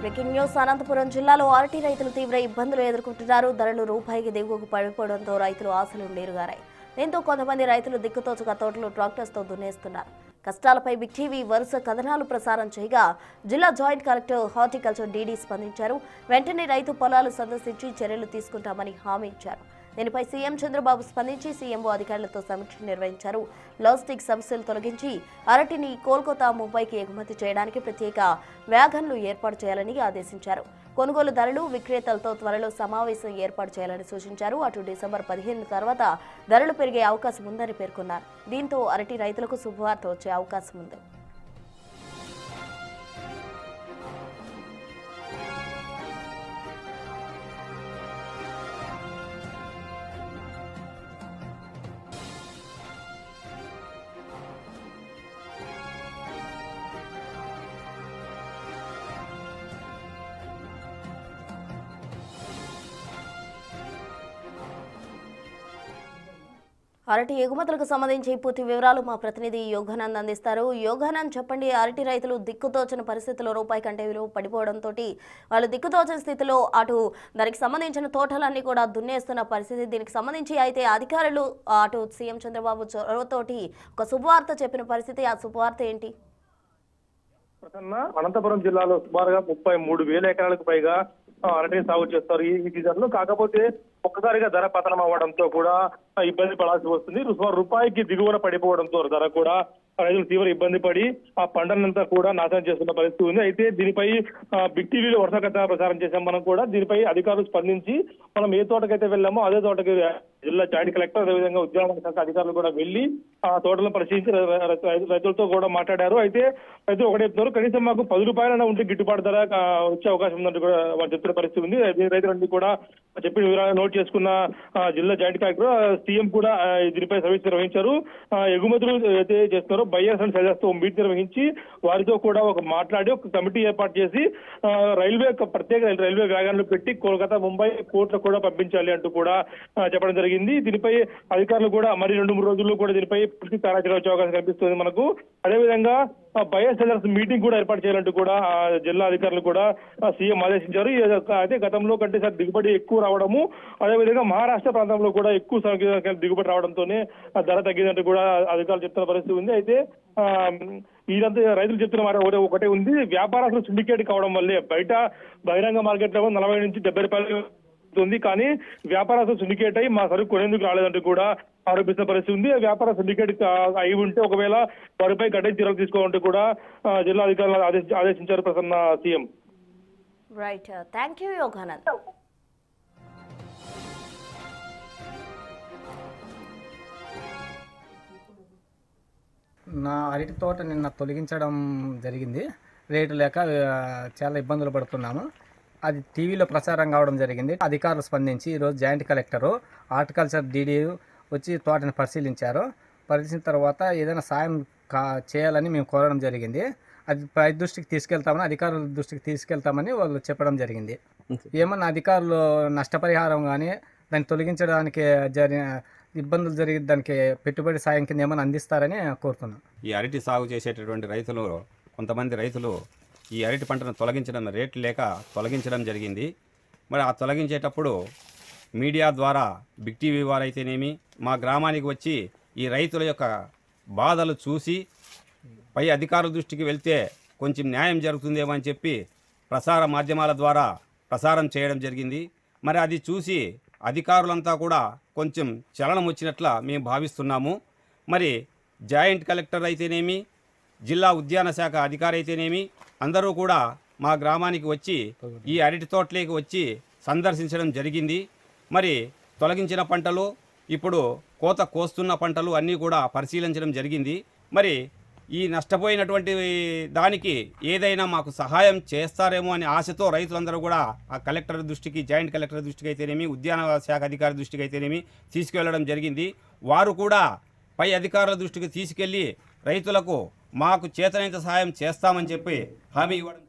Breaking news Anantapuram జిల్లాలో అరటి రైతులు తీవ్ర ఇబ్బందులు ఎదుర్కొంటున్నారు. ధరలు రూపాయికి దిగువకు పడిపోవడంతో రైతులు ఆశలు నీరుగారాయి. దీంతో కొంతమంది రైతులు దిక్కుతోచక తోటలు ట్రాక్టర్స్తో దున్నేస్తున్నారు. కష్టాలపై బిగ్ టీవీ వరుస కథనాలు ప్రసారం చేయగా జిల్లా జాయింట్ కలెక్టర్ హార్టికల్చర్ డీడీ స్పందించారు. వెంటనే రైతు పొలాలు సందర్శించి చర్యలు తీసుకుంటామని హామీ ఇచ్చారు. దీనిపై సీఎం చంద్రబాబు స్పందించి సీఎంఓ అధికారులతో సమీక్ష నిర్వహించారు. లాజిస్టిక్ సమస్యలు తొలగించి అరటిని కోల్కతా, ముంబైకి ఎగుమతి చేయడానికి ప్రత్యేక వ్యాగన్లు ఏర్పాటు చేయాలని ఆదేశించారు. కొనుగోలుదారులు, విక్రేతలతో త్వరలో సమావేశం ఏర్పాటు చేయాలని సూచించారు. అటు డిసెంబర్ 15 తర్వాత ధరలు పెరిగే అవకాశం ఉందని పేర్కొన్నారు. దీంతో అరటి రైతులకు శుభవార్త వచ్చే అవకాశం ఉంది. అరటి ఎగుమతులకు సంబంధించి పూర్తి వివరాలు మా ప్రతినిధి యోగానంద్ అందిస్తారు. యోగానంద్, చెప్పండి. అరటి రైతులు దిక్కుతోచని పరిస్థితుల్లో రూపాయి కంటే విలువ పడిపోవడంతో వాళ్ళు దిక్కుతోచని స్థితిలో అటు దానికి సంబంధించిన తోటలన్నీ కూడా దున్నేస్తున్న పరిస్థితి. దీనికి సంబంధించి అయితే అధికారులు అటు సీఎం చంద్రబాబు చొరవతోటి ఒక శుభవార్త చెప్పిన పరిస్థితి. ఆ శుభవార్త ఏంటి? అనంతపురం జిల్లాలో సుమారుగా 33,000 ఎకరాలకు పైగా అరటిని సాగు చేస్తారు ఈ సీజన్ లో. కాకపోతే ఒక్కసారిగా ధర పతనం అవ్వడంతో కూడా ఇబ్బంది పడాల్సి వస్తుంది. రూపాయికి దిగువన పడిపోవడంతో ధర కూడా రైతులు తీవ్ర ఇబ్బంది పడి ఆ పంటనంతా కూడా నాశనం చేస్తున్న పరిస్థితి ఉంది. అయితే దీనిపై బిగ్ టీవీలో వరుస కథ ప్రసారం చేశాం. మనం కూడా దీనిపై అధికారులు స్పందించి మనం ఏ తోటకైతే వెళ్ళామో అదే తోటకి జిల్లా జాయింట్ కలెక్టర్, అదేవిధంగా ఉద్యానవన శాఖ అధికారులు కూడా వెళ్లి ఆ తోటలను పరిశీలించి రైతులతో కూడా మాట్లాడారు. అయితే రైతులు ఒకటే చెప్తున్నారు, కనీసం మాకు 10 రూపాయలైనా ఉంటే గిట్టుబాటు ధర వచ్చే అవకాశం ఉందంటూ కూడా వాళ్ళు చెప్తున్న పరిస్థితి ఉంది. రైతులన్నీ కూడా చెప్పిన వివరాలు నోట్ చేసుకున్న జిల్లా జాయింట్ కలెక్టర్, సీఎం కూడా దీనిపై సమీక్ష నిర్వహించారు. ఎగుమతులు అయితే చేస్తున్నారో బయ్యర్స్ అండ్ సెల్లర్స్ తో మీట్ నిర్వహించి వారితో కూడా మాట్లాడి ఒక కమిటీ ఏర్పాటు చేసి ప్రత్యేక రైల్వే వ్యాగన్లు పెట్టి కోల్కతా, ముంబై కోర్టులకు కూడా పంపించాలి అంటూ కూడా చెప్పడం జరిగింది. దీనిపై అధికారులు కూడా మరి 2-3 రోజుల్లో కూడా దీనిపై పూర్తి కార్యాచరణ వచ్చే అవకాశం కనిపిస్తుంది మనకు. అదేవిధంగా బయ్యర్స్ సెల్లర్స్ మీటింగ్ కూడా ఏర్పాటు చేయాలంటూ కూడా జిల్లా అధికారులు కూడా సీఎం ఆదేశించారు. అయితే గతంలో కంటే సార్ దిగుబడి ఎక్కువ రావడము, అదేవిధంగా మహారాష్ట్ర ప్రాంతంలో కూడా ఎక్కువ సంఖ్య దిగుబడి రావడంతోనే ధర తగ్గిందంటూ కూడా అధికారులు చెప్తున్న పరిస్థితి ఉంది. అయితే ఇదంతా రైతులు చెప్తున్న మాట ఒకటే ఉంది, వ్యాపారస్తులు సిండికేట్ కావడం వల్లే బయట బహిరంగ మార్కెట్ లో 40 నుంచి 70 రూపాయలు ఉంది. కానీ వ్యాపారస్తులు సిండికేట్ అయి మా సరుకు కొనేందుకు రాలేదంటూ కూడా ఆరోపిస్తున్న పరిస్థితి ఉంది. వ్యాపార సిండికేట్ అయి ఉంటే ఒకవేళ వారిపై కఠిన చర్యలు తీసుకోవాలంటూ కూడా జిల్లా అధికారులు ఆదేశించారు Prasanna CM. Right, thank you Yoganand. నా అరటి తోట నిన్న తొలగించడం జరిగింది. రేటు లేక చాలా ఇబ్బందులు పడుతున్నాము. అది టీవీలో ప్రసారం కావడం జరిగింది. అధికారులు స్పందించి ఈరోజు జాయింట్ కలెక్టరు, హార్టికల్చర్ డీడీ వచ్చి తోటని పరిశీలించారు. పరిశీలించిన తర్వాత ఏదైనా సాయం చేయాలని మేము కోరడం జరిగింది. అది పై దృష్టికి తీసుకెళ్తామని, అధికారుల దృష్టికి తీసుకెళ్తామని వాళ్ళు చెప్పడం జరిగింది. ఏమన్నా అధికారులు నష్టపరిహారం కానీ దాన్ని తొలగించడానికి జరిగిన ఇబ్బందులు జరిగి దానికి పెట్టుబడి సాయం కింద ఏమైనా అందిస్తారని కోరుతున్నాం. ఈ అరటి సాగు చేసేటటువంటి రైతులు, కొంతమంది రైతులు ఈ అరటి పంటను తొలగించడం, రేట్లు లేక తొలగించడం జరిగింది. మరి ఆ తొలగించేటప్పుడు మీడియా ద్వారా బిగ్ టీవీ వారైతేనేమి మా గ్రామానికి వచ్చి ఈ రైతుల యొక్క బాధలు చూసి పై అధికారుల దృష్టికి వెళ్తే కొంచెం న్యాయం జరుగుతుందేమో అని చెప్పి ప్రసార మాధ్యమాల ద్వారా ప్రసారం చేయడం జరిగింది. మరి అది చూసి అధికారులంతా కూడా కొంచెం చలనం వచ్చినట్ల మేము భావిస్తున్నాము. మరి జాయింట్ కలెక్టర్ అయితేనేమి, జిల్లా ఉద్యాన శాఖ అధికారి అయితేనేమి అందరూ కూడా మా గ్రామానికి వచ్చి ఈ అరటి తోటలోకి వచ్చి సందర్శించడం జరిగింది. మరి తొలగించిన పంటలు, ఇప్పుడు కోత కోస్తున్న పంటలు అన్నీ కూడా పరిశీలించడం జరిగింది. మరి ఈ నష్టపోయినటువంటి దానికి ఏదైనా మాకు సహాయం చేస్తారేమో అనే ఆశతో రైతులందరూ కూడా ఆ కలెక్టర్ దృష్టికి, జాయింట్ కలెక్టర్ దృష్టికి అయితేనేమి, ఉద్యాన శాఖ అధికారి దృష్టికి అయితేనేమి తీసుకెళ్లడం జరిగింది. వారు కూడా పై అధికారుల దృష్టికి తీసుకెళ్లి రైతులకు మాకు చేతనైనంత సహాయం చేస్తామని చెప్పి హామీ ఇవ్వడం